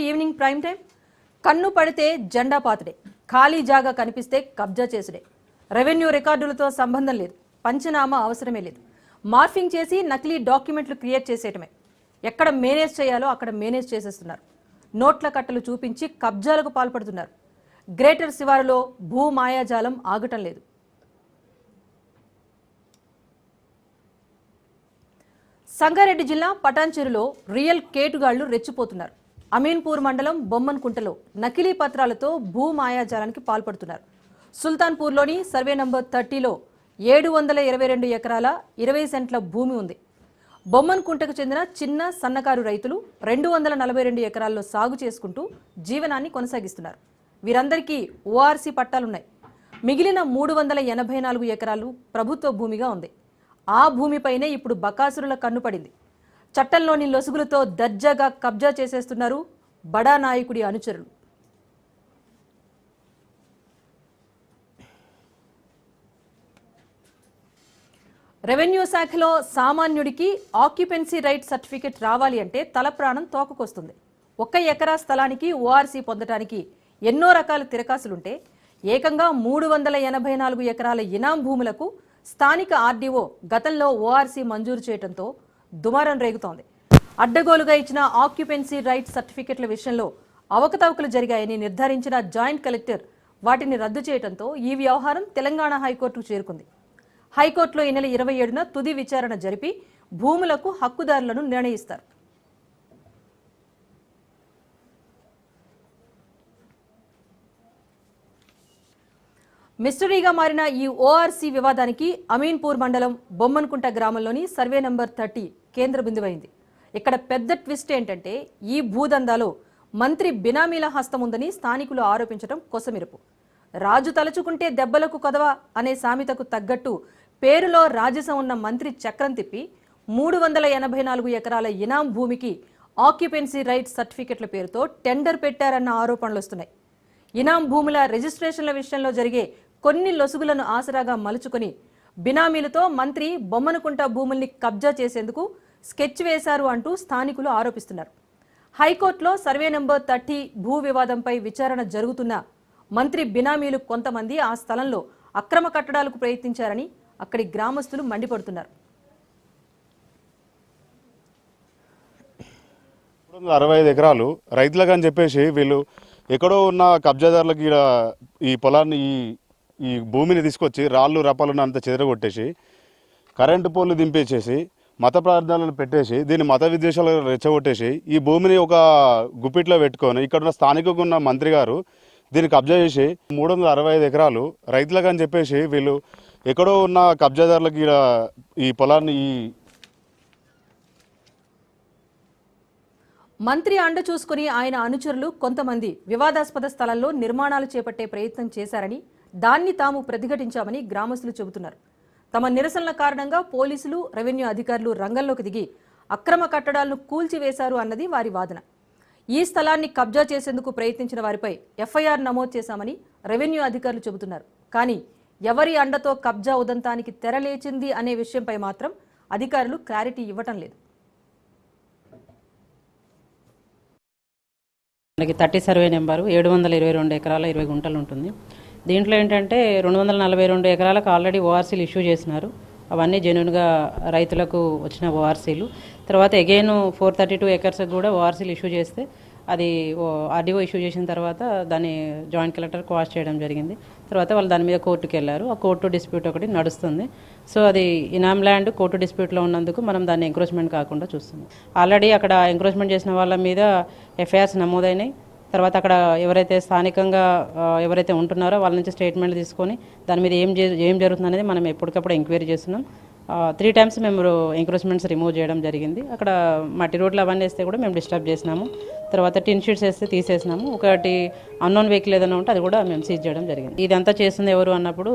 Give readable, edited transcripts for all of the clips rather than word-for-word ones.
Evening prime time. కన్ను పడితే జెండా పాతడే, ఖాళీ జాగా కనిపిస్తే కబ్జా చేసుడే. రెవెన్యూ రికార్డులతో సంబంధం లేదు, పంచనామా అవసరమే లేదు. మార్ఫింగ్ చేసి నకిలీ డాక్యుమెంట్లు క్రియేట్ చేసేయటమే. ఎక్కడ మేనేజ్ చేయాలో అక్కడ మేనేజ్ చేసేస్తున్నారు. నోట్ల కట్టలు చూపించి కబ్జాలకు పాల్పడుతున్నారు. గ్రేటర్ శివారులో భూ మాయాజాలం ఆగటం లేదు. సంగారెడ్డి జిల్లా పటాన్చెరులో రియల్ కేటుగాళ్లు రెచ్చిపోతున్నారు. అమీన్పూర్ మండలం బొమ్మన్కుంటలో నకిలీ పత్రాలతో భూ మాయాజాలానికి పాల్పడుతున్నారు. సుల్తాన్పూర్లోని సర్వే నంబర్ 30లో 722 ఎకరాల 20 సెంట్ల భూమి ఉంది. బొమ్మన్కుంటకు చెందిన చిన్న సన్నకారు రైతులు 242 ఎకరాల్లో సాగు చేసుకుంటూ జీవనాన్ని కొనసాగిస్తున్నారు. వీరందరికీ ఓఆర్సీ పట్టాలున్నాయి. మిగిలిన 384 ఎకరాలు ప్రభుత్వ భూమిగా ఉంది. ఆ భూమిపైనే ఇప్పుడు బకాసురుల కన్నుపడింది. చట్టంలోని లొసుగులతో దర్జాగా కబ్జా చేసేస్తున్నారు బడా నాయకుడి అనుచరులు. రెవెన్యూ శాఖలో సామాన్యుడికి ఆక్యుపెన్సీ రైట్ సర్టిఫికెట్ రావాలి అంటే తల ప్రాణం తోకకొస్తుంది. 1 ఎకరా స్థలానికి ఓఆర్సీ పొందడానికి ఎన్నో రకాల తిరకాసులుంటే ఏకంగా 384 ఎకరాల ఇనాం భూములకు స్థానిక ఆర్డీఓ గతంలో ఓఆర్సీ మంజూరు చేయడంతో దుమారం రేగుతోంది. అడ్డగోలుగా ఇచ్చిన ఆక్యుపెన్సీ రైట్ సర్టిఫికెట్ల విషయంలో అవకతవకలు జరిగాయని నిర్ధారించిన జాయింట్ కలెక్టర్ వాటిని రద్దు చేయడంతో ఈ వ్యవహారం తెలంగాణ హైకోర్టుకు చేరుకుంది. హైకోర్టులో ఈ నెల 27న తుది విచారణ జరిపి భూములకు హక్కుదారులను నిర్ణయిస్తారు. మిస్టరీగా మారిన ఈ ఓఆర్సీ వివాదానికి అమీన్పూర్ మండలం బొమ్మన్కుంట గ్రామంలోని సర్వే నంబర్ 30 కేంద్ర బిందువైంది. ఇక్కడ పెద్ద ట్విస్ట్ ఏంటంటే ఈ భూదందాలో మంత్రి బినామీల హస్తం ఉందని స్థానికులు ఆరోపించడం కొసమెరుపు. రాజు తలుచుకుంటే దెబ్బలకు కొదవా అనే సామెతకు తగ్గట్టు పేరులో రాజసం ఉన్న మంత్రి చక్రం తిప్పి 384 ఎకరాల ఇనాం భూమికి ఆక్యుపెన్సీ రైట్ సర్టిఫికెట్ల పేరుతో టెండర్ పెట్టారన్న ఆరోపణలు వస్తున్నాయి. ఇనాం భూముల రిజిస్ట్రేషన్ల విషయంలో జరిగే కొన్ని లొసుగులను ఆసరాగా మలుచుకొని బినామీలతో మంత్రి బొమ్మనుకుంట భూముల్ని కబ్జా చేసేందుకు స్కెచ్ వేశారు అంటూ స్థానికులు ఆరోపిస్తున్నారు. హైకోర్టులో సర్వే నంబర్ 30 భూ వివాదంపై విచారణ జరుగుతున్న మంత్రి బినామీలు కొంతమంది ఆ స్థలంలో అక్రమ కట్టడాలకు ప్రయత్నించారని అక్కడి గ్రామస్తులు మండిపడుతున్నారు. 65 ఎకరాలు రైతులకు అని చెప్పేసి వీళ్ళు ఎక్కడో ఉన్న కబ్జాదారులకు ఈ పొలాన్ని ఈ భూమిని తీసుకొచ్చి రాళ్ళు రపాలను అంతా చెదరగొట్టేసి కరెంటు పోల్లు దింపేసేసి మత ప్రార్థనలను పెట్టేసి దీన్ని మత విద్వేషాలు రెచ్చగొట్టేసి ఈ భూమిని ఒక గుప్పిట్లో పెట్టుకొని ఇక్కడ ఉన్న స్థానికంగా ఉన్న మంత్రి గారు దీన్ని కబ్జా చేసి 365 ఎకరాలు రైతులకు అని చెప్పేసి వీళ్ళు ఎక్కడో ఉన్న కబ్జాదారులకు ఈ పొలాన్ని మంత్రి అండ చూసుకుని ఆయన అనుచరులు కొంతమంది వివాదాస్పద స్థలంలో నిర్మాణాలు చేపట్టే ప్రయత్నం చేశారని దాన్ని తాము ప్రతిఘటించామని గ్రామస్తులు చెబుతున్నారు. తమ నిరసనల కారణంగా పోలీసులు రెవెన్యూ అధికారులు రంగంలోకి దిగి అక్రమ కట్టడాలను కూల్చివేశారు అన్నది వారి వాదన. ఈ స్థలాన్ని కబ్జా చేసేందుకు ప్రయత్నించిన వారిపై ఎఫ్ఐఆర్ నమోదు చేశామని రెవెన్యూ అధికారులు చెబుతున్నారు. కానీ ఎవరి అండతో కబ్జా ఉదంతానికి తెరలేచింది అనే విషయంపై మాత్రం అధికారులు క్లారిటీ ఇవ్వటం లేదు. మనకి 30 సర్వే నెంబరు 722 ఎకరాల 20 గుంటలు ఉంటుంది. దీంట్లో ఏంటంటే 242 ఎకరాలకు ఆల్రెడీ ఓఆర్సీలు ఇష్యూ చేసినారు. అవన్నీ జెన్యున్గా రైతులకు వచ్చిన ఓఆర్సీలు. తర్వాత అగైన్ 432 ఎకర్స్కి కూడా ఓఆర్సీలు ఇష్యూ చేస్తే అది ఆర్డీఓ ఇష్యూ చేసిన తర్వాత దాన్ని జాయింట్ కలెక్టర్ క్వాష్ చేయడం జరిగింది. తర్వాత వాళ్ళు దాని మీద కోర్టుకు వెళ్ళారు. ఆ కోర్టు డిస్ప్యూట్ ఒకటి నడుస్తుంది. సో అది ఇనామ్ ల్యాండ్ కోర్టు డిస్ప్యూట్లో ఉన్నందుకు మనం దాన్ని ఎంక్రోచ్మెంట్ కాకుండా చూస్తున్నాం. ఆల్రెడీ అక్కడ ఎంక్రోచ్మెంట్ చేసిన వాళ్ళ మీద ఎఫ్ఐఆర్స్ నమోదైనాయి. తర్వాత అక్కడ ఎవరైతే స్థానికంగా ఎవరైతే ఉంటున్నారో వాళ్ళ నుంచి స్టేట్మెంట్ తీసుకొని దాని మీద ఏం జరుగుతుంది అనేది మనం ఎప్పటికప్పుడు ఎంక్వైరీ చేస్తున్నాం. 3 times మేము ఎంక్రోచ్మెంట్స్ రిమూవ్ చేయడం జరిగింది. అక్కడ మట్టి రోడ్లు అవన్నీ వేస్తే కూడా మేము డిస్టర్బ్ చేసినాము. తర్వాత టిన్ షీట్స్ వేస్తే తీసేసినాము. ఒకటి అన్నోన్ వెహికల్ ఏదైనా ఉంటే అది కూడా మేము సీజ్ చేయడం జరిగింది. ఇదంతా చేస్తుంది ఎవరు అన్నప్పుడు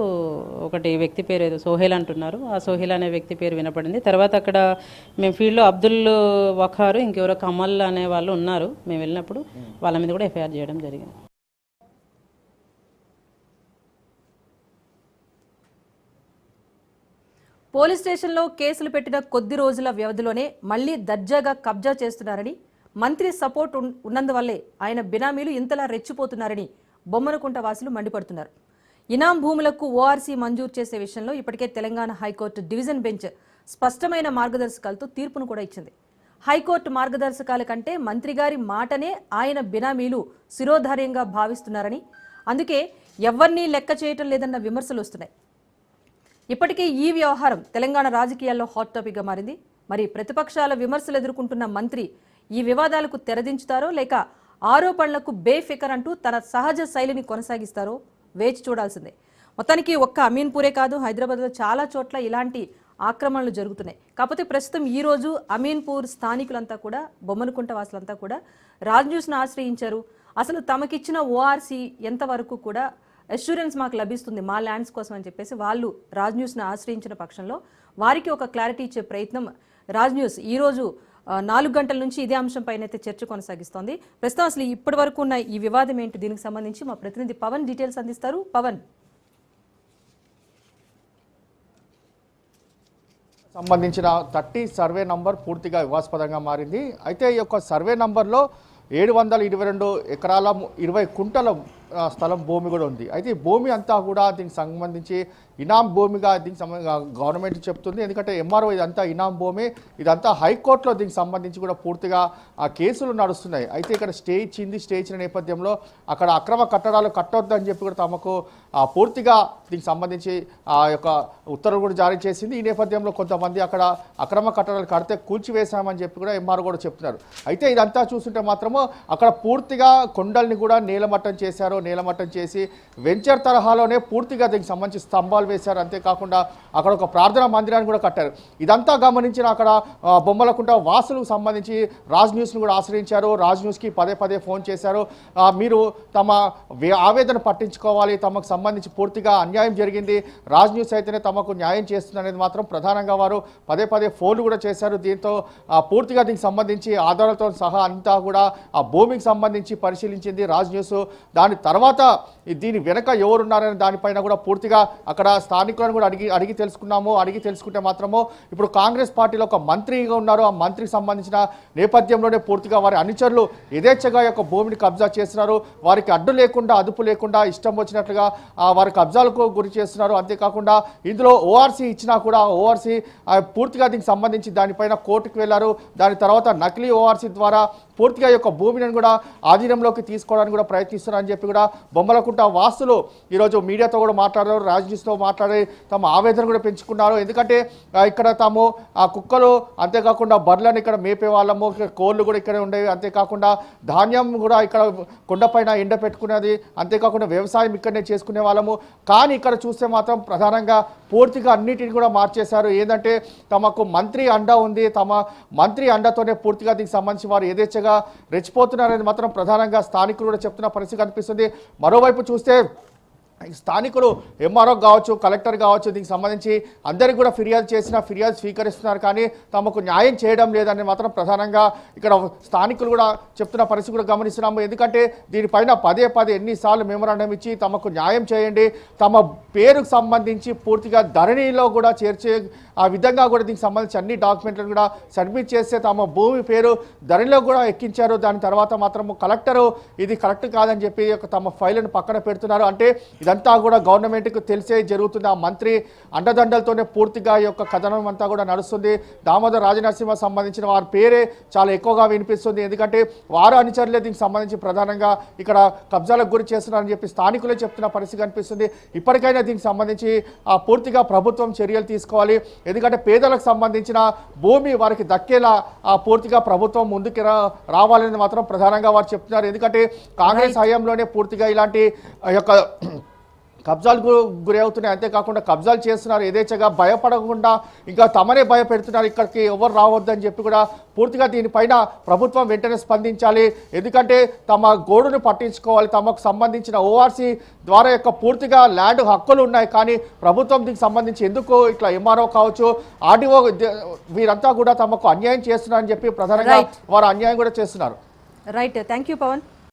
ఒకటి వ్యక్తి పేరు ఏదో సోహెల్ అంటున్నారు. ఆ సోహెల్ అనే వ్యక్తి పేరు వినపడింది. తర్వాత అక్కడ మేము ఫీల్డ్లో అబ్దుల్ వఖారు ఇంకెవరో కమల్ అనే వాళ్ళు ఉన్నారు. మేము వెళ్ళినప్పుడు వాళ్ళ మీద కూడా ఎఫ్ఐఆర్ చేయడం జరిగింది. పోలీస్ స్టేషన్లో కేసులు పెట్టిన కొద్ది రోజుల వ్యవధిలోనే మళ్లీ దర్జాగా కబ్జా చేస్తున్నారని మంత్రి సపోర్ట్ ఉన్నందువల్లే ఆయన బినామీలు ఇంతలా రెచ్చిపోతున్నారని బొమ్మనకుంట వాసులు మండిపడుతున్నారు. ఇనాం భూములకు ఓఆర్సీ మంజూరు చేసే విషయంలో ఇప్పటికే తెలంగాణ హైకోర్టు డివిజన్ బెంచ్ స్పష్టమైన మార్గదర్శకాలతో తీర్పును కూడా ఇచ్చింది. హైకోర్టు మార్గదర్శకాల కంటే మంత్రి గారి మాటనే ఆయన బినామీలు శిరోధార్యంగా భావిస్తున్నారని, అందుకే ఎవరినీ లెక్క చేయటం లేదన్న విమర్శలు వస్తున్నాయి. ఇప్పటికే ఈ వ్యవహారం తెలంగాణ రాజకీయాల్లో హాట్ టాపిక్గా మారింది. మరి ప్రతిపక్షాల విమర్శలు ఎదుర్కొంటున్న మంత్రి ఈ వివాదాలకు తెరదించుతారో లేక ఆరోపణలకు బేఫికర్ అంటూ తన సహజ శైలిని కొనసాగిస్తారో వేచి చూడాల్సిందే. మొత్తానికి ఒక్క అమీన్పూరే కాదు, హైదరాబాద్లో చాలా చోట్ల ఇలాంటి ఆక్రమణలు జరుగుతున్నాయి. కాకపోతే ప్రస్తుతం ఈ రోజు అమీన్పూర్ స్థానికులంతా కూడా, బొమ్మనకుంట వాసులంతా కూడా రాజ్ న్యూస్ను ఆశ్రయించారు. అసలు తమకిచ్చిన ఓఆర్సీ ఎంతవరకు కూడా అష్యూరెన్స్ మాకు లభిస్తుంది మా ల్యాండ్స్ కోసం అని చెప్పేసి వాళ్ళు రాజ్ న్యూస్ను ఆశ్రయించిన పక్షంలో వారికి ఒక క్లారిటీ ఇచ్చే ప్రయత్నం రాజ్ న్యూస్ ఈరోజు 4 గంటల నుంచి ఇదే అంశంపైన అయితే చర్చ కొనసాగిస్తోంది. ప్రస్తుతం అసలు ఇప్పటి వరకు ఉన్న ఈ వివాదం ఏంటి, దీనికి సంబంధించి మా ప్రతినిధి పవన్ డీటెయిల్స్ అందిస్తారు. పవన్, సంబంధించిన 30 సర్వే నంబర్ పూర్తిగా వివాదాస్పదంగా మారింది. అయితే ఈ యొక్క సర్వే నంబర్లో 722 ఎకరాల 20 కుంటల స్థలం భూమి కూడా ఉంది. అయితే ఈ భూమి అంతా కూడా దీనికి సంబంధించి ఇనాం భూమిగా దీనికి గవర్నమెంట్ చెప్తుంది. ఎందుకంటే ఎంఆర్ఓ ఇదంతా ఇనాం భూమి, ఇదంతా హైకోర్టులో దీనికి సంబంధించి కూడా పూర్తిగా ఆ కేసులు నడుస్తున్నాయి. అయితే ఇక్కడ స్టే ఇచ్చిన నేపథ్యంలో అక్కడ అక్రమ కట్టడాలు కట్టొద్దని చెప్పి కూడా తమకు పూర్తిగా దీనికి సంబంధించి ఆ యొక్క ఉత్తర్వులు కూడా జారీ చేసింది. ఈ నేపథ్యంలో కొంతమంది అక్కడ అక్రమ కట్టడాలు కడితే కూల్చివేశామని చెప్పి కూడా ఎంఆర్ఓ కూడా చెప్తున్నారు. అయితే ఇదంతా చూస్తుంటే మాత్రము అక్కడ పూర్తిగా కొండల్ని కూడా నేలమట్టం చేశారు. నేలమట్టం చేసి వెంచర్ తరహాలోనే పూర్తిగా దీనికి సంబంధించి స్తంభాలు వేశారు. అంతేకాకుండా అక్కడ ఒక ప్రార్థనా మందిరాన్ని కూడా కట్టారు. ఇదంతా గమనించిన అక్కడ బొమ్మలకుంట వాసులకు సంబంధించి రాజ్ న్యూస్ను కూడా ఆశ్రయించారు. రాజ్ న్యూస్కి పదే ఫోన్ చేశారు. మీరు తమ ఆవేదన పట్టించుకోవాలి, తమకు సంబంధించి పూర్తిగా అన్యాయం జరిగింది, రాజ్ న్యూస్ అయితేనే తమకు న్యాయం చేస్తుంది అనేది మాత్రం ప్రధానంగా వారు పదే ఫోన్లు కూడా చేశారు. దీంతో పూర్తిగా దీనికి సంబంధించి ఆధారాలతో సహా అంతా కూడా ఆ భూమికి సంబంధించి పరిశీలించింది రాజ్ న్యూస్. దాని తర్వాత దీని వెనక ఎవరున్నారనే దానిపైన కూడా పూర్తిగా అక్కడ స్థానికులను కూడా అడిగి తెలుసుకున్నాము. అడిగి తెలుసుకుంటే మాత్రము ఇప్పుడు కాంగ్రెస్ పార్టీలో ఒక మంత్రిగా ఉన్నారు. ఆ మంత్రికి సంబంధించిన నేపథ్యంలోనే పూర్తిగా వారి అనుచరులు యథేచ్ఛగా యొక్క భూమిని కబ్జా చేస్తున్నారు. వారికి అడ్డు లేకుండా అదుపు లేకుండా ఇష్టం వచ్చినట్లుగా వారి కబ్జాలకు గురి చేస్తున్నారు. అంతేకాకుండా ఇందులో ఓఆర్సీ ఇచ్చినా కూడా ఓఆర్సీ పూర్తిగా దీనికి సంబంధించి దానిపైన కోర్టుకు వెళ్లారు. దాని తర్వాత నకిలీ ఓఆర్సీ ద్వారా పూర్తిగా యొక్క భూమిని కూడా ఆధీనంలోకి తీసుకోవడానికి కూడా ప్రయత్నిస్తున్నారని చెప్పి కూడా బొమ్మలకుంట వాసులు ఈరోజు మీడియాతో కూడా మాట్లాడారు. రాజ్ న్యూస్తో మాట్లాడి తమ ఆవేదన కూడా పెంచుకున్నారు. ఎందుకంటే ఇక్కడ తాము ఆ కుక్కలు అంతేకాకుండా బర్లను ఇక్కడ మేపే వాళ్ళము, కోళ్ళు కూడా ఇక్కడే ఉండేవి. అంతేకాకుండా ధాన్యం కూడా ఇక్కడ కొండపైన ఎండ పెట్టుకునేది. అంతేకాకుండా వ్యవసాయం ఇక్కడనే చేసుకునే వాళ్ళము. కానీ ఇక్కడ చూస్తే మాత్రం ప్రధానంగా పూర్తిగా అన్నిటిని కూడా మార్చేశారు. ఏంటంటే తమకు మంత్రి అండ ఉంది, తమ మంత్రి అండతోనే పూర్తిగా దీనికి సంబంధించి వారు యథేచ్ఛగా రెచ్చిపోతున్నారని మాత్రం ప్రధానంగా స్థానికులు కూడా చెప్తున్న పరిస్థితి కనిపిస్తుంది. మరోవైపు చూస్తే స్థానికులు ఎంఆర్ఓ కావచ్చు, కలెక్టర్ కావచ్చు, దీనికి సంబంధించి అందరికీ కూడా ఫిర్యాదు స్వీకరిస్తున్నారు. కానీ తమకు న్యాయం చేయడం లేదని మాత్రం ప్రధానంగా ఇక్కడ స్థానికులు కూడా చెప్తున్న పరిస్థితి కూడా గమనిస్తున్నాము. ఎందుకంటే దీనిపైన పదే ఎన్నిసార్లు మెమోరాండం ఇచ్చి తమకు న్యాయం చేయండి, తమ పేరుకు సంబంధించి పూర్తిగా ధరణిలో కూడా చేర్చే ఆ విధంగా కూడా దీనికి సంబంధించి అన్ని డాక్యుమెంట్లను కూడా సబ్మిట్ చేస్తే తమ భూమి పేరు ధరణిలో కూడా ఎక్కించారు. దాని తర్వాత మాత్రము కలెక్టరు ఇది కరెక్ట్ కాదని చెప్పి తమ ఫైల్ను పక్కన పెడుతున్నారు. అంటే ఇదంతా కూడా గవర్నమెంట్కి తెలిసే జరుగుతుంది. ఆ మంత్రి అండదండలతోనే పూర్తిగా ఈ యొక్క కథనం అంతా కూడా నడుస్తుంది. దామోదర్ రాజనరసింహ సంబంధించిన వారి పేరే చాలా ఎక్కువగా వినిపిస్తుంది. ఎందుకంటే వారు అనుచరులే దీనికి సంబంధించి ప్రధానంగా ఇక్కడ కబ్జాలకు గురి చేస్తున్నారని చెప్పి స్థానికులే చెప్తున్న పరిస్థితి కనిపిస్తుంది. ఇప్పటికైనా దీనికి సంబంధించి పూర్తిగా ప్రభుత్వం చర్యలు తీసుకోవాలి. ఎందుకంటే పేదలకు సంబంధించిన భూమి వారికి దక్కేలా పూర్తిగా ప్రభుత్వం ముందుకు రావాలని మాత్రం ప్రధానంగా వారు చెప్తున్నారు. ఎందుకంటే కాంగ్రెస్ హయాంలోనే పూర్తిగా ఇలాంటి యొక్క కబ్జాలకు గురి అవుతున్నాయి. అంతేకాకుండా కబ్జాలు చేస్తున్నారు, యథేచ్ఛగా భయపడకుండా ఇంకా తమనే భయపెడుతున్నారు. ఇక్కడికి ఎవరు రావద్దని చెప్పి కూడా పూర్తిగా దీనిపైన ప్రభుత్వం వెంటనే స్పందించాలి. ఎందుకంటే తమ గోడును పట్టించుకోవాలి. తమకు సంబంధించిన ఓఆర్సీ ద్వారా యొక్క పూర్తిగా ల్యాండ్ హక్కులు ఉన్నాయి. కానీ ప్రభుత్వం దీనికి సంబంధించి ఎందుకు ఇట్లా ఎంఆర్ఓ కావచ్చు, ఆర్డీఓ వీరంతా కూడా తమకు అన్యాయం చేస్తున్నారని చెప్పి ప్రధానంగా వారు అన్యాయం కూడా చేస్తున్నారు. Right, thank you Pawan.